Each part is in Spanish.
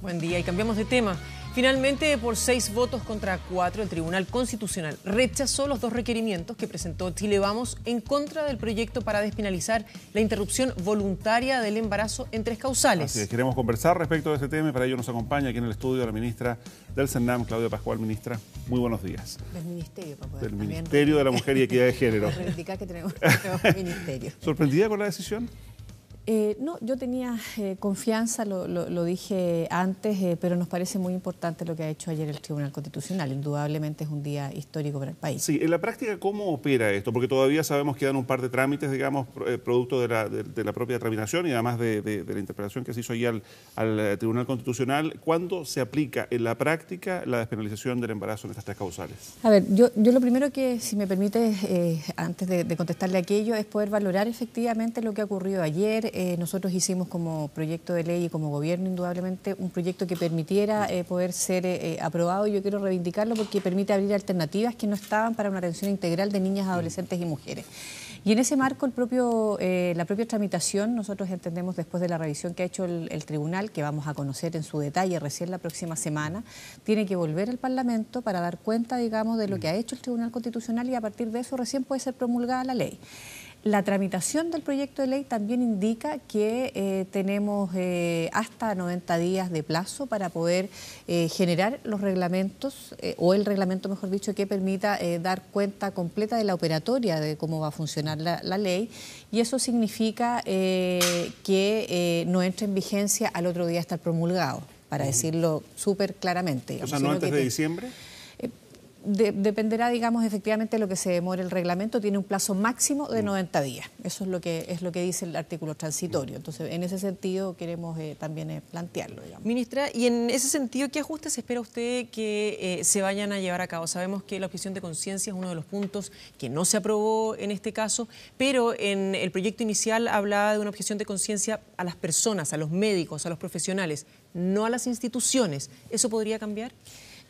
Buen día y cambiamos de tema. Finalmente, por 6 votos contra 4, el Tribunal Constitucional rechazó los 2 requerimientos que presentó Chile Vamos en contra del proyecto para despenalizar la interrupción voluntaria del embarazo en 3 causales. Así es, queremos conversar respecto de este tema y para ello nos acompaña aquí en el estudio la ministra del CENAM, Claudia Pascual. Ministra, muy buenos días. Del Ministerio, para poder del Ministerio de la Mujer y Equidad de Género. Para reivindicar que tenemos ministerio. ¿Sorprendida con la decisión? No, yo tenía confianza, lo dije antes, pero nos parece muy importante lo que ha hecho ayer el Tribunal Constitucional. Indudablemente es un día histórico para el país. Sí, en la práctica, ¿cómo opera esto? Porque todavía sabemos que dan un par de trámites, digamos, producto de la propia tramitación y además de la interpretación que se hizo allí al Tribunal Constitucional. ¿Cuándo se aplica en la práctica la despenalización del embarazo en estas 3 causales? A ver, yo lo primero que, si me permite, antes de contestarle aquello, es poder valorar efectivamente lo que ha ocurrido ayer. Nosotros hicimos como proyecto de ley y como gobierno indudablemente un proyecto que permitiera poder ser aprobado, y yo quiero reivindicarlo porque permite abrir alternativas que no estaban para una atención integral de niñas, adolescentes y mujeres. Y en ese marco, la propia tramitación, nosotros entendemos después de la revisión que ha hecho el tribunal, que vamos a conocer en su detalle recién la próxima semana, tiene que volver al Parlamento para dar cuenta, digamos, de lo que ha hecho el Tribunal Constitucional, y a partir de eso recién puede ser promulgada la ley. La tramitación del proyecto de ley también indica que tenemos hasta 90 días de plazo para poder generar los reglamentos, o el reglamento, mejor dicho, que permita dar cuenta completa de la operatoria de cómo va a funcionar la ley, y eso significa que no entre en vigencia al otro día estar promulgado, para decirlo súper claramente. Digamos. O sea, ¿no antes de diciembre? Dependerá, digamos, efectivamente de lo que se demore el reglamento. Tiene un plazo máximo de 90 días. Eso es lo que dice el artículo transitorio. Entonces, en ese sentido, queremos también plantearlo, digamos. Ministra, y en ese sentido, ¿qué ajustes espera usted que se vayan a llevar a cabo? Sabemos que la objeción de conciencia es uno de los puntos que no se aprobó en este caso, pero en el proyecto inicial hablaba de una objeción de conciencia a las personas, a los médicos, a los profesionales, no a las instituciones. ¿Eso podría cambiar?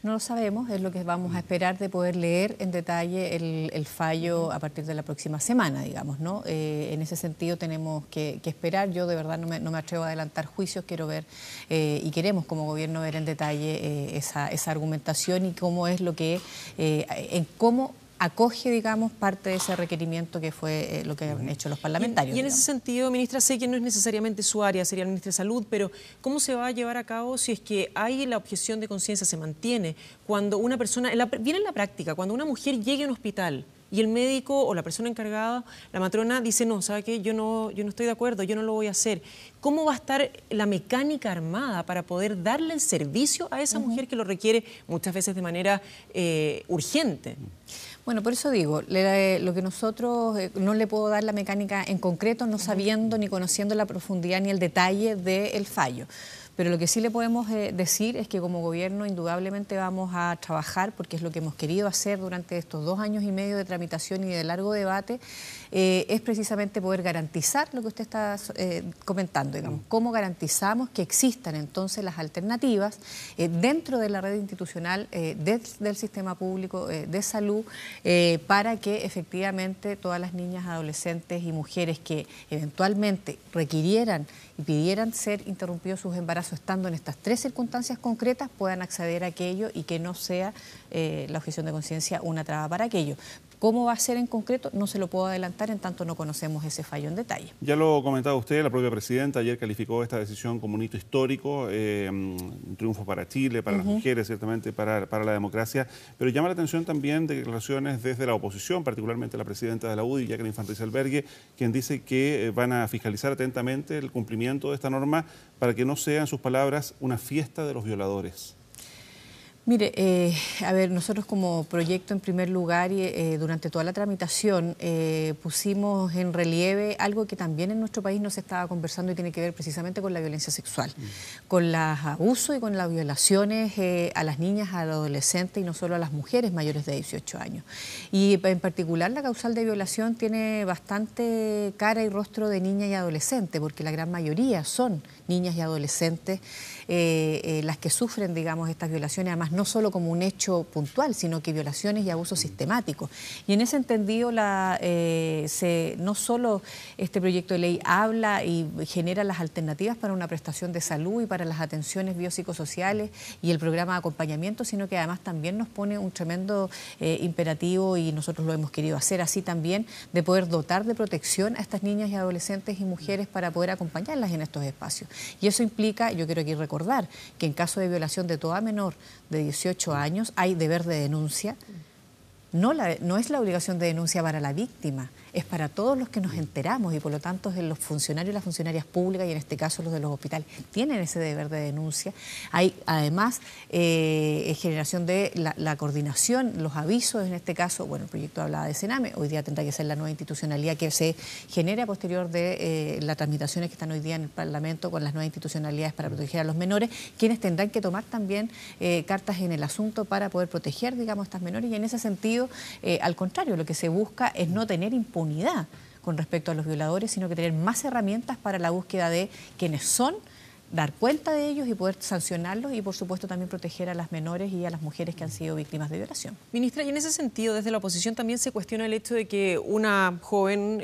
No lo sabemos, es lo que vamos a esperar de poder leer en detalle el fallo a partir de la próxima semana, digamos, ¿no? En ese sentido tenemos que esperar. Yo de verdad no me atrevo a adelantar juicios, quiero ver y queremos como gobierno ver en detalle esa argumentación y cómo es lo que, en cómo acoge, digamos, parte de ese requerimiento que fue lo que han hecho los parlamentarios. Y en ese sentido, ministra, sé que no es necesariamente su área, sería el ministro de Salud, pero ¿cómo se va a llevar a cabo si es que hay la objeción de conciencia, se mantiene, cuando una persona, viene en la práctica, cuando una mujer llegue a un hospital y el médico o la persona encargada, la matrona, dice, no, ¿sabe qué? Yo no estoy de acuerdo, yo no lo voy a hacer. ¿Cómo va a estar la mecánica armada para poder darle el servicio a esa mujer que lo requiere muchas veces de manera urgente? Bueno, por eso digo, lo que nosotros no le puedo dar la mecánica en concreto, no sabiendo ni conociendo la profundidad ni el detalle del fallo. Pero lo que sí le podemos decir es que como gobierno indudablemente vamos a trabajar, porque es lo que hemos querido hacer durante estos 2 años y medio de tramitación y de largo debate, es precisamente poder garantizar lo que usted está comentando, digamos, cómo garantizamos que existan entonces las alternativas dentro de la red institucional del sistema público de salud para que efectivamente todas las niñas, adolescentes y mujeres que eventualmente requirieran y pidieran ser interrumpidos sus embarazos estando en estas 3 circunstancias concretas puedan acceder a aquello y que no sea la objeción de conciencia una traba para aquello. ¿Cómo va a ser en concreto? No se lo puedo adelantar en tanto no conocemos ese fallo en detalle. Ya lo comentaba usted, la propia presidenta ayer calificó esta decisión como un hito histórico, un triunfo para Chile, para las mujeres, ciertamente para la democracia, pero llama la atención también de declaraciones desde la oposición, particularmente la presidenta de la UDI, Jacqueline Van Rysselberghe, quien dice que van a fiscalizar atentamente el cumplimiento de esta norma para que no sea, en sus palabras, una fiesta de los violadores. Mire, a ver, nosotros como proyecto en primer lugar y durante toda la tramitación pusimos en relieve algo que también en nuestro país no se estaba conversando y tiene que ver precisamente con la violencia sexual, con los abusos y con las violaciones a las niñas, a los adolescentes y no solo a las mujeres mayores de 18 años. Y en particular la causal de violación tiene bastante cara y rostro de niña y adolescente, porque la gran mayoría son niñas y adolescentes las que sufren, digamos, estas violaciones, además no solo como un hecho puntual, sino que violaciones y abusos sistemáticos. Y en ese entendido, no solo este proyecto de ley habla y genera las alternativas para una prestación de salud y para las atenciones biopsicosociales y el programa de acompañamiento, sino que además también nos pone un tremendo imperativo, y nosotros lo hemos querido hacer así también, de poder dotar de protección a estas niñas y adolescentes y mujeres para poder acompañarlas en estos espacios. Y eso implica, yo quiero aquí recordar, que en caso de violación de toda menor de 18 años hay deber de denuncia. No es la obligación de denuncia para la víctima, es para todos los que nos enteramos, y por lo tanto los funcionarios y las funcionarias públicas, y en este caso los de los hospitales, tienen ese deber de denuncia. Hay además generación de la coordinación, los avisos, en este caso, bueno, el proyecto hablaba de Sename, hoy día tendrá que ser la nueva institucionalidad que se genere a posterior de las tramitaciones que están hoy día en el Parlamento con las nuevas institucionalidades para proteger a los menores, quienes tendrán que tomar también cartas en el asunto para poder proteger, digamos, a estas menores, y en ese sentido, al contrario, lo que se busca es no tener impunidad con respecto a los violadores, sino que tener más herramientas para la búsqueda de quienes son, dar cuenta de ellos y poder sancionarlos, y por supuesto también proteger a las menores y a las mujeres que han sido víctimas de violación. Ministra, y en ese sentido, desde la oposición también se cuestiona el hecho de que una joven,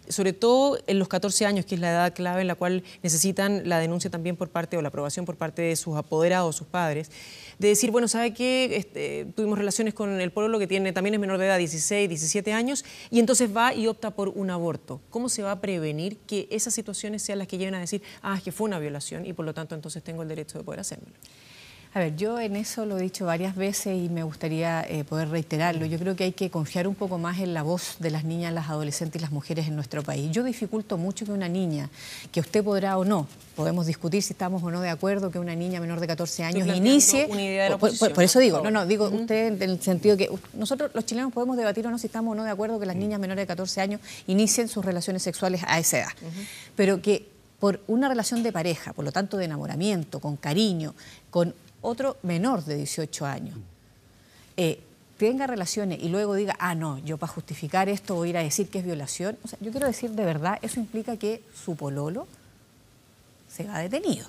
sobre todo en los 14 años, que es la edad clave en la cual necesitan la denuncia también por parte, o la aprobación por parte de sus apoderados, sus padres, de decir, bueno, ¿sabe qué? Tuvimos relaciones con el pololo que también es menor de edad, 16, 17 años, y entonces va y opta por un aborto. ¿Cómo se va a prevenir que esas situaciones sean las que lleven a decir, es que fue una violación y por lo tanto entonces tengo el derecho de poder hacérmelo? A ver, yo en eso lo he dicho varias veces y me gustaría poder reiterarlo. Yo creo que hay que confiar un poco más en la voz de las niñas, las adolescentes y las mujeres en nuestro país. Yo dificulto mucho que una niña, que usted podrá o no, podemos discutir si estamos o no de acuerdo, que una niña menor de 14 años inicie. Una idea de la oposición, por eso digo, digo usted en el sentido que nosotros los chilenos podemos debatir o no si estamos o no de acuerdo que las niñas menores de 14 años inicien sus relaciones sexuales a esa edad. Pero que por una relación de pareja, por lo tanto de enamoramiento, con cariño, con otro menor de 18 años, tenga relaciones y luego diga, no, yo para justificar esto voy a ir a decir que es violación. O sea, yo quiero decir de verdad, eso implica que su pololo se va detenido,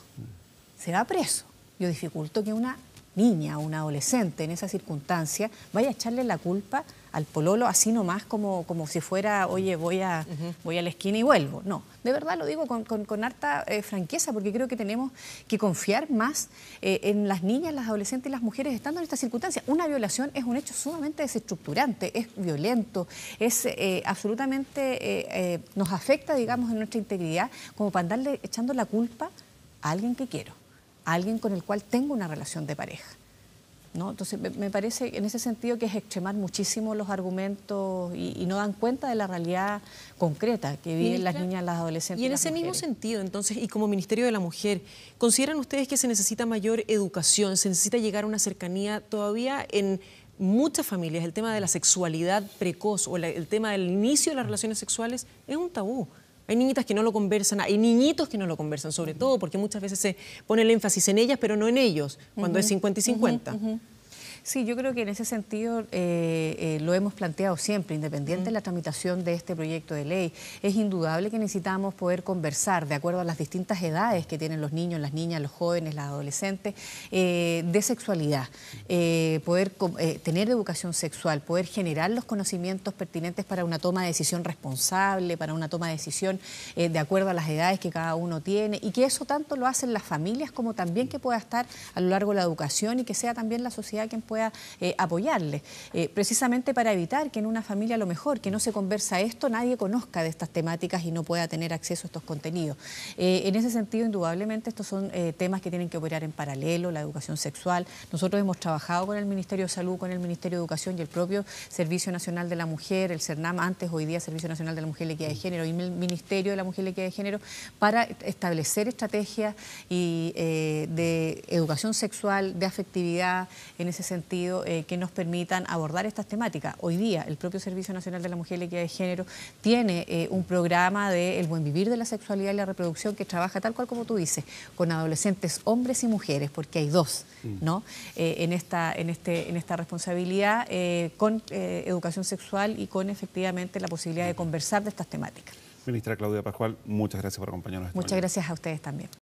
se va preso. Yo dificulto que una niña o una adolescente en esa circunstancia vaya a echarle la culpa al pololo así nomás como si fuera, oye, voy a la esquina y vuelvo. No, de verdad lo digo con harta franqueza, porque creo que tenemos que confiar más en las niñas, las adolescentes y las mujeres estando en esta circunstancia. Una violación es un hecho sumamente desestructurante, es violento, es absolutamente, nos afecta, digamos, en nuestra integridad, como para andarle echando la culpa a alguien que quiero, a alguien con el cual tengo una relación de pareja, ¿no? Entonces, me parece en ese sentido que es extremar muchísimo los argumentos y no dan cuenta de la realidad concreta que viven las niñas, las adolescentes. Y en ese mismo sentido, entonces, y como Ministerio de la Mujer, ¿consideran ustedes que se necesita mayor educación, se necesita llegar a una cercanía todavía en muchas familias? El tema de la sexualidad precoz o el tema del inicio de las relaciones sexuales es un tabú. Hay niñitas que no lo conversan, hay niñitos que no lo conversan, sobre todo porque muchas veces se pone el énfasis en ellas, pero no en ellos, cuando es 50 y 50. Sí, yo creo que en ese sentido lo hemos planteado siempre, independiente de la tramitación de este proyecto de ley. Es indudable que necesitamos poder conversar de acuerdo a las distintas edades que tienen los niños, las niñas, los jóvenes, las adolescentes, de sexualidad, poder tener educación sexual, poder generar los conocimientos pertinentes para una toma de decisión responsable, para una toma de decisión de acuerdo a las edades que cada uno tiene, y que eso tanto lo hacen las familias como también que pueda estar a lo largo de la educación y que sea también la sociedad quien pueda apoyarle, precisamente para evitar que en una familia a lo mejor que no se conversa esto, nadie conozca de estas temáticas y no pueda tener acceso a estos contenidos. En ese sentido, indudablemente, estos son temas que tienen que operar en paralelo, la educación sexual. Nosotros hemos trabajado con el Ministerio de Salud, con el Ministerio de Educación y el propio Servicio Nacional de la Mujer, el CERNAM, antes, hoy día Servicio Nacional de la Mujer y la Equidad de Género, y el Ministerio de la Mujer y la Equidad de Género, para establecer estrategias de educación sexual, de afectividad, en ese sentido, que nos permitan abordar estas temáticas. Hoy día el propio Servicio Nacional de la Mujer y la Equidad de Género tiene un programa de el buen vivir de la sexualidad y la reproducción que trabaja tal cual como tú dices, con adolescentes, hombres y mujeres, porque hay dos, ¿no? En esta responsabilidad, con educación sexual y con efectivamente la posibilidad de conversar de estas temáticas. Ministra Claudia Pascual, muchas gracias por acompañarnos. Muchas gracias a ustedes también.